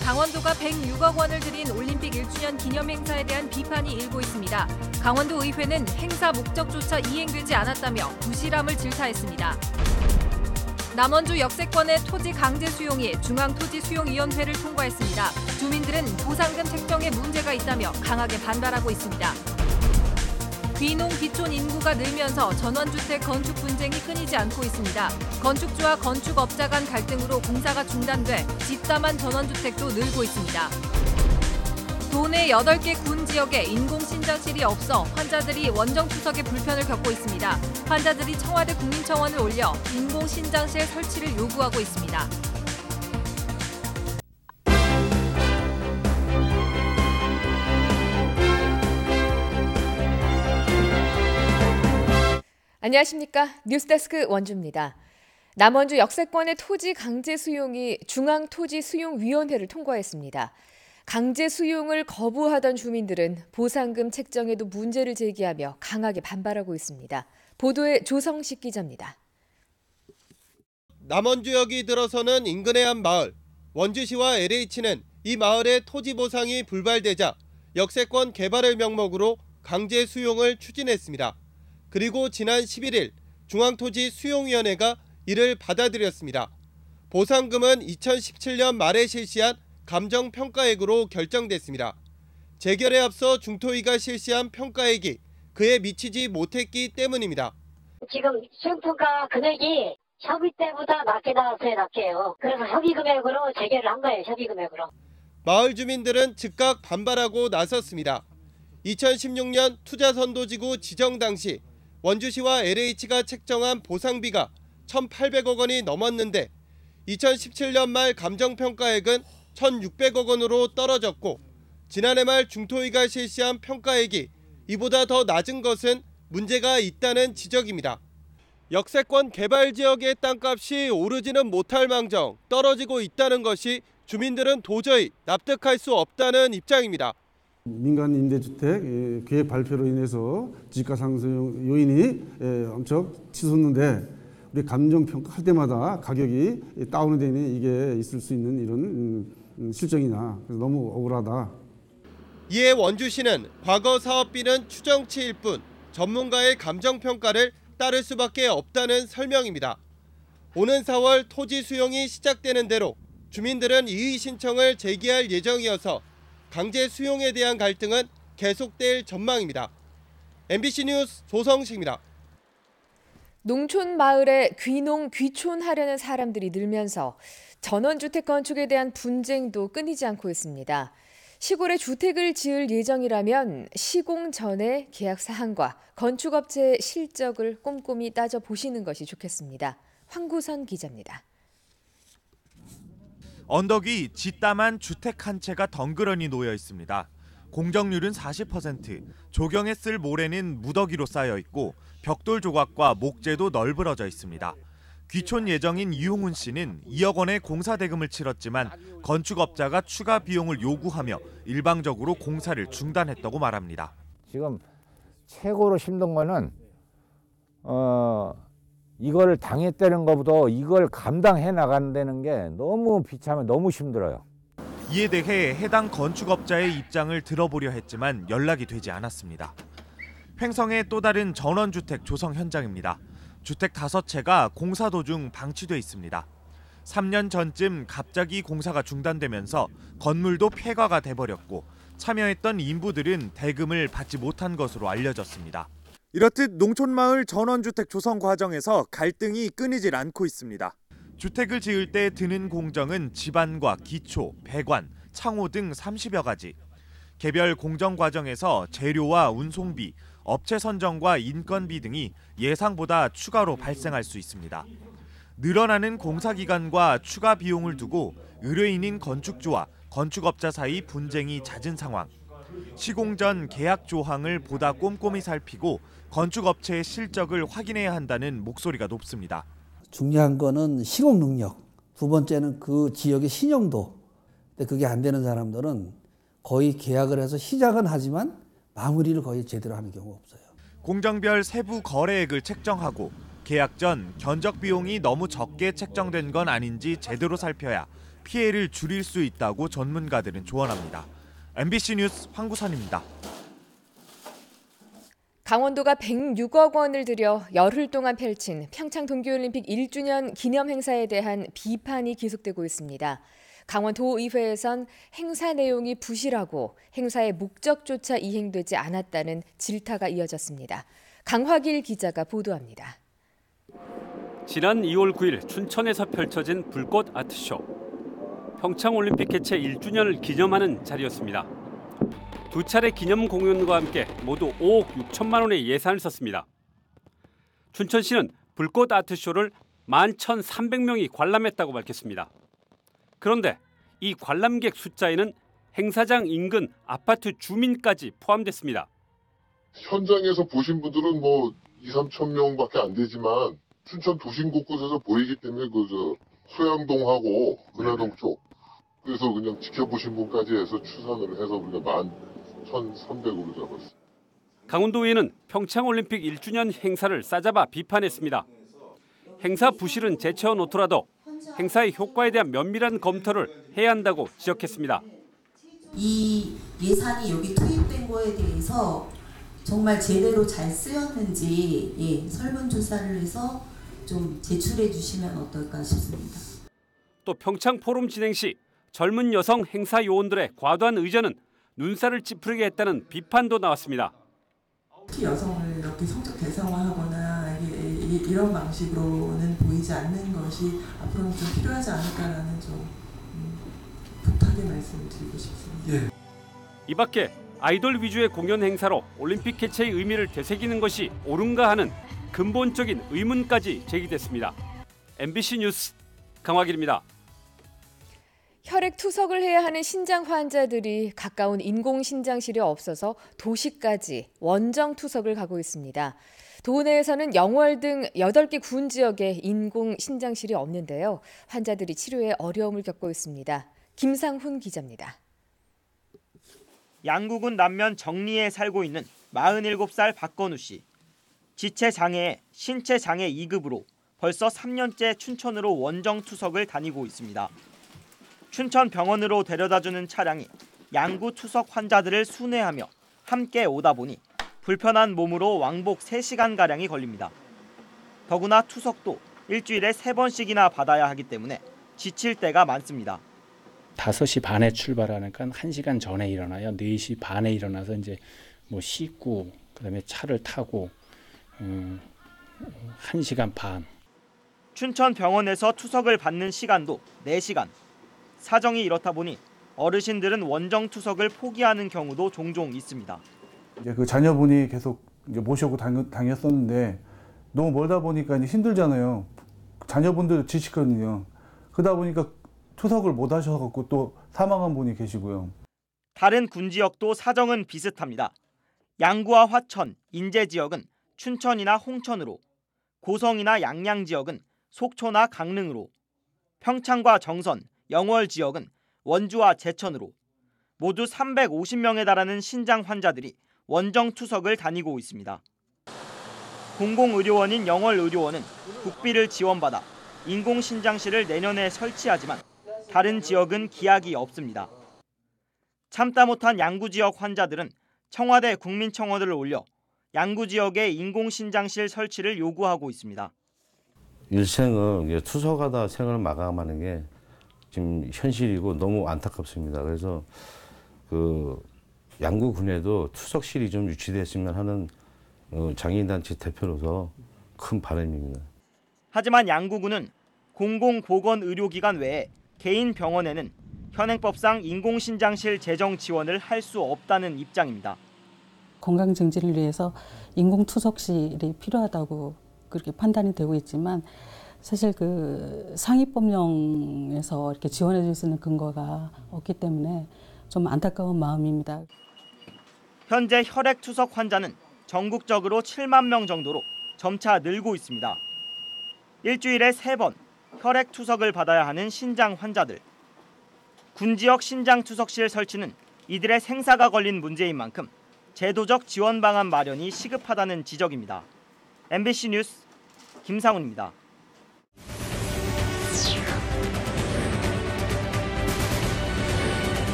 강원도가 106억 원을 들인 올림픽 1주년 기념행사에 대한 비판이 일고 있습니다. 강원도 의회는 행사 목적조차 이행되지 않았다며 부실함을 질타했습니다. 남원주 역세권의 토지 강제 수용이 중앙토지수용위원회를 통과했습니다. 주민들은 보상금 책정에 문제가 있다며 강하게 반발하고 있습니다. 귀농 귀촌 인구가 늘면서 전원주택 건축 분쟁이 끊이지 않고 있습니다. 건축주와 건축업자 간 갈등으로 공사가 중단돼 집담한 전원주택도 늘고 있습니다. 도내 8개 군 지역에 인공신장실이 없어 환자들이 원정투석에 불편을 겪고 있습니다. 환자들이 청와대 국민청원을 올려 인공신장실 설치를 요구하고 있습니다. 안녕하십니까. 뉴스데스크 원주입니다. 남원주 역세권의 토지 강제 수용이 중앙토지수용위원회를 통과했습니다. 강제 수용을 거부하던 주민들은 보상금 책정에도 문제를 제기하며 강하게 반발하고 있습니다. 보도에 조성식 기자입니다. 남원주역이 들어서는 인근의 한 마을, 원주시와 LH는 이 마을의 토지 보상이 불발되자 역세권 개발을 명목으로 강제 수용을 추진했습니다. 그리고 지난 11일 중앙토지수용위원회가 이를 받아들였습니다. 보상금은 2017년 말에 실시한 감정평가액으로 결정됐습니다. 재결에 앞서 중토위가 실시한 평가액이 그에 미치지 못했기 때문입니다. 지금 수용평가 금액이 협의 때보다 낮게 나왔어요, 낮게요. 그래서 협의 금액으로 재결을 한 거예요, 협의 금액으로. 마을 주민들은 즉각 반발하고 나섰습니다. 2016년 투자선도지구 지정 당시 원주시와 LH가 책정한 보상비가 1,800억 원이 넘었는데 2017년 말 감정평가액은 1,600억 원으로 떨어졌고 지난해 말 중토위가 실시한 평가액이 이보다 더 낮은 것은 문제가 있다는 지적입니다. 역세권 개발 지역의 땅값이 오르지는 못할 망정 떨어지고 있다는 것이 주민들은 도저히 납득할 수 없다는 입장입니다. 민간 임대주택 계획 발표로 인해서 지가 상승 요인이 엄청 치솟는데 우리 감정평가할 때마다 가격이 다운되는 이게 있을 수 있는 이런 실정이냐. 그래서 너무 억울하다. 이에 원주시는 과거 사업비는 추정치일 뿐 전문가의 감정평가를 따를 수밖에 없다는 설명입니다. 오는 4월 토지 수용이 시작되는 대로 주민들은 이의 신청을 제기할 예정이어서 강제 수용에 대한 갈등은 계속될 전망입니다. MBC 뉴스 조성식입니다. 농촌 마을에 귀농 귀촌하려는 사람들이 늘면서 전원주택 건축에 대한 분쟁도 끊이지 않고 있습니다. 시골에 주택을 지을 예정이라면 시공 전에 계약 사항과 건축업체의 실적을 꼼꼼히 따져보시는 것이 좋겠습니다. 황구선 기자입니다. 언덕 위 짓담한 주택 한 채가 덩그러니 놓여 있습니다. 공정률은 40%, 조경에 쓸 모래는 무더기로 쌓여 있고 벽돌 조각과 목재도 널브러져 있습니다. 귀촌 예정인 이용훈 씨는 2억 원의 공사 대금을 치렀지만 건축업자가 추가 비용을 요구하며 일방적으로 공사를 중단했다고 말합니다. 지금 최고로 힘든 거는 이걸 당했다는 것보다 이걸 감당해 나간다는 게 너무 비참해, 너무 힘들어요. 이에 대해 해당 건축업자의 입장을 들어보려 했지만 연락이 되지 않았습니다. 횡성의 또 다른 전원주택 조성 현장입니다. 주택 5채가 공사 도중 방치돼 있습니다. 3년 전쯤 갑자기 공사가 중단되면서 건물도 폐가가 돼버렸고 참여했던 인부들은 대금을 받지 못한 것으로 알려졌습니다. 이렇듯 농촌마을 전원주택 조성 과정에서 갈등이 끊이질 않고 있습니다. 주택을 지을 때 드는 공정은 집안과 기초, 배관, 창호 등 30여 가지. 개별 공정 과정에서 재료와 운송비, 업체 선정과 인건비 등이 예상보다 추가로 발생할 수 있습니다. 늘어나는 공사 기간과 추가 비용을 두고 의뢰인인 건축주와 건축업자 사이 분쟁이 잦은 상황. 시공 전 계약 조항을 보다 꼼꼼히 살피고 건축업체의 실적을 확인해야 한다는 목소리가 높습니다. 중요한 거는 시공 능력, 두 번째는 그 지역의 신용도. 근데 그게 안 되는 사람들은 거의 계약을 해서 시작은 하지만 마무리를 거의 제대로 하는 경우가 없어요. 공정별 세부 거래액을 책정하고 계약 전 견적 비용이 너무 적게 책정된 건 아닌지 제대로 살펴야 피해를 줄일 수 있다고 전문가들은 조언합니다. MBC 뉴스 황구선입니다. 강원도가 106억 원을 들여 열흘 동안 펼친 평창 동계올림픽 1주년 기념 행사에 대한 비판이 계속되고 있습니다. 강원도의회에선 행사 내용이 부실하고 행사의 목적조차 이행되지 않았다는 질타가 이어졌습니다. 강화길 기자가 보도합니다. 지난 2월 9일 춘천에서 펼쳐진 불꽃 아트쇼. 평창올림픽 개최 1주년을 기념하는 자리였습니다. 두 차례 기념 공연과 함께 모두 5억 6천만 원의 예산을 썼습니다. 춘천시는 불꽃 아트쇼를 11,300명이 관람했다고 밝혔습니다. 그런데 이 관람객 숫자에는 행사장 인근 아파트 주민까지 포함됐습니다. 현장에서 보신 분들은 뭐 2, 3천 명밖에 안 되지만 춘천 도심 곳곳에서 보이기 때문에 소양동하고 은하동 쪽 그래서 그냥 지켜보신 분까지 해서 추산을 해서 우리가 11,300으로 잡았어요. 강원도의회는 평창올림픽 1주년 행사를 싸잡아 비판했습니다. 행사 부실은 제쳐어 놓더라도 행사의 효과에 대한 면밀한 검토를 해야 한다고 지적했습니다. 이 예산이 여기 투입된 거에 대해서 정말 제대로 잘 쓰였는지 설문조사를 해서 좀 제출해 주시면 어떨까 싶습니다. 또 평창 포럼 진행 시 젊은 여성 행사 요원들의 과도한 의전은 눈살을 찌푸리게 했다는 비판도 나왔습니다. 특히 여성을 이렇게 성적 대상화하거나 이런 방식으로는 보이지 않는 것이 앞으로는 좀 필요하지 않을까라는 좀 부탁의 말씀을 드리고 싶습니다. 이 밖에 아이돌 위주의 공연 행사로 올림픽 개최의 의미를 되새기는 것이 옳은가 하는 근본적인 의문까지 제기됐습니다. MBC 뉴스 강화길입니다. 혈액 투석을 해야 하는 신장 환자들이 가까운 인공신장실이 없어서 도시까지 원정 투석을 가고 있습니다. 도내에서는 영월 등 8개 군 지역에 인공신장실이 없는데요. 환자들이 치료에 어려움을 겪고 있습니다. 김상훈 기자입니다. 양구군 남면 정리에 살고 있는 47살 박건우 씨. 지체장애에 신체장애 2급으로 벌써 3년째 춘천으로 원정 투석을 다니고 있습니다. 춘천 병원으로 데려다주는 차량이 양구 투석 환자들을 순회하며 함께 오다 보니 불편한 몸으로 왕복 3시간가량이 걸립니다. 더구나 투석도 일주일에 3번씩이나 받아야 하기 때문에 지칠 때가 많습니다. 5시 반에 출발하니까 1시간 전에 일어나요. 4시 반에 일어나서 이제 뭐 씻고 그다음에 차를 타고 1시간 반. 춘천 병원에서 투석을 받는 시간도 4시간. 사정이 이렇다 보니 어르신들은 원정 투석을 포기하는 경우도 종종 있습니다. 이제 그 자녀분이 계속 이제 모시고 다녔었는데 너무 멀다 보니까 이제 힘들잖아요. 자녀분들 지치거든요. 그러다 보니까 투석을 못 하셔갖고 또 사망한 분이 계시고요. 다른 군 지역도 사정은 비슷합니다. 양구와 화천, 인제 지역은 춘천이나 홍천으로, 고성이나 양양 지역은 속초나 강릉으로, 평창과 정선, 영월 지역은 원주와 제천으로 모두 350명에 달하는 신장 환자들이 원정 투석을 다니고 있습니다. 공공의료원인 영월의료원은 국비를 지원받아 인공신장실을 내년에 설치하지만 다른 지역은 기약이 없습니다. 참다 못한 양구 지역 환자들은 청와대 국민청원을 올려 양구 지역의 인공신장실 설치를 요구하고 있습니다. 일생을 투석하다 생을 마감하는 게 지금 현실이고 너무 안타깝습니다. 그래서 그 양구군에도 투석실이 좀 유치됐으면 하는 장애인단체 대표로서 큰 바람입니다. 하지만 양구군은 공공보건의료기관 외에 개인 병원에는 현행법상 인공신장실 재정 지원을 할 수 없다는 입장입니다. 건강 증진을 위해서 인공투석실이 필요하다고 그렇게 판단이 되고 있지만 사실 그 상위법령에서 이렇게 지원해 줄 수 있는 근거가 없기 때문에 좀 안타까운 마음입니다. 현재 혈액 투석 환자는 전국적으로 7만 명 정도로 점차 늘고 있습니다. 일주일에 3번 혈액 투석을 받아야 하는 신장 환자들. 군 지역 신장 투석실 설치는 이들의 생사가 걸린 문제인 만큼 제도적 지원 방안 마련이 시급하다는 지적입니다. MBC 뉴스 김상훈입니다.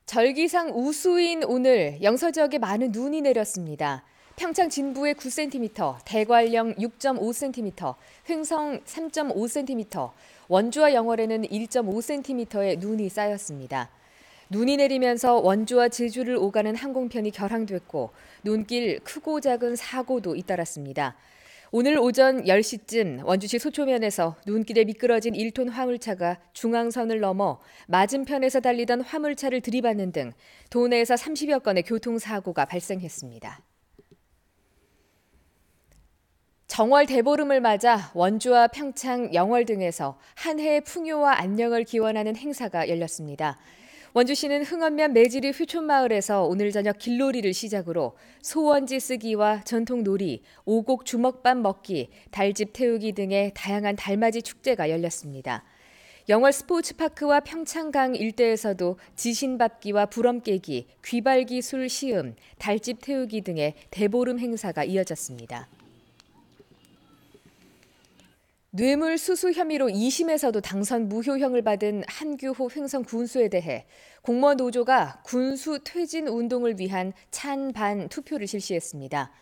절기상 우수인 오늘 영서 지역에 많은 눈이 내렸습니다. 평창 진부에 9cm, 대관령 6.5cm, 횡성 3.5cm, 원주와 영월에는 1.5cm의 눈이 쌓였습니다. 눈이 내리면서 원주와 제주를 오가는 항공편이 결항됐고 눈길 크고 작은 사고도 잇따랐습니다. 오늘 오전 10시쯤 원주시 소초면에서 눈길에 미끄러진 1톤 화물차가 중앙선을 넘어 맞은편에서 달리던 화물차를 들이받는 등 도내에서 30여 건의 교통사고가 발생했습니다. 정월 대보름을 맞아 원주와 평창, 영월 등에서 한 해의 풍요와 안녕을 기원하는 행사가 열렸습니다. 원주시는 흥원면 매지리 휘촌마을에서 오늘 저녁 길놀이를 시작으로 소원지 쓰기와 전통놀이, 오곡 주먹밥 먹기, 달집 태우기 등의 다양한 달맞이 축제가 열렸습니다. 영월 스포츠파크와 평창강 일대에서도 지신밟기와 부럼 깨기, 귀발기술 시음, 달집 태우기 등의 대보름 행사가 이어졌습니다. 뇌물 수수 혐의로 2심에서도 당선 무효형을 받은 한규호 횡성 군수에 대해 공무원 노조가 군수 퇴진 운동을 위한 찬반 투표를 실시했습니다.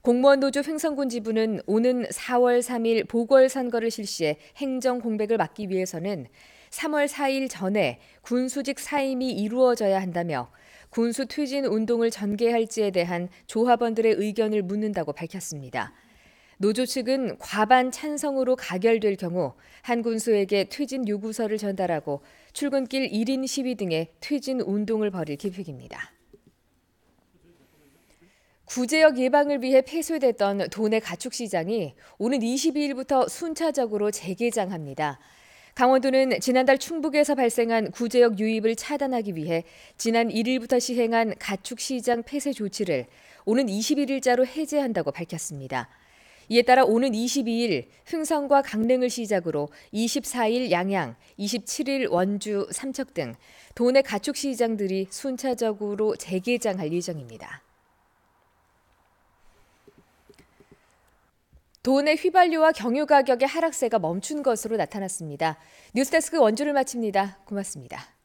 공무원 노조 횡성군 지부는 오는 4월 3일 보궐선거를 실시해 행정 공백을 막기 위해서는 3월 4일 전에 군수직 사임이 이루어져야 한다며 군수 퇴진 운동을 전개할지에 대한 조합원들의 의견을 묻는다고 밝혔습니다. 노조 측은 과반 찬성으로 가결될 경우 한 군수에게 퇴진 요구서를 전달하고 출근길 1인 시위 등의 퇴진 운동을 벌일 계획입니다. 구제역 예방을 위해 폐쇄됐던 도내 가축시장이 오는 22일부터 순차적으로 재개장합니다. 강원도는 지난달 충북에서 발생한 구제역 유입을 차단하기 위해 지난 1일부터 시행한 가축시장 폐쇄 조치를 오는 21일자로 해제한다고 밝혔습니다. 이에 따라 오는 22일 흥성과 강릉을 시작으로 24일 양양, 27일 원주, 삼척 등 도내 가축시장들이 순차적으로 재개장할 예정입니다. 도내 휘발유와 경유 가격의 하락세가 멈춘 것으로 나타났습니다. 뉴스데스크 원주를 마칩니다. 고맙습니다.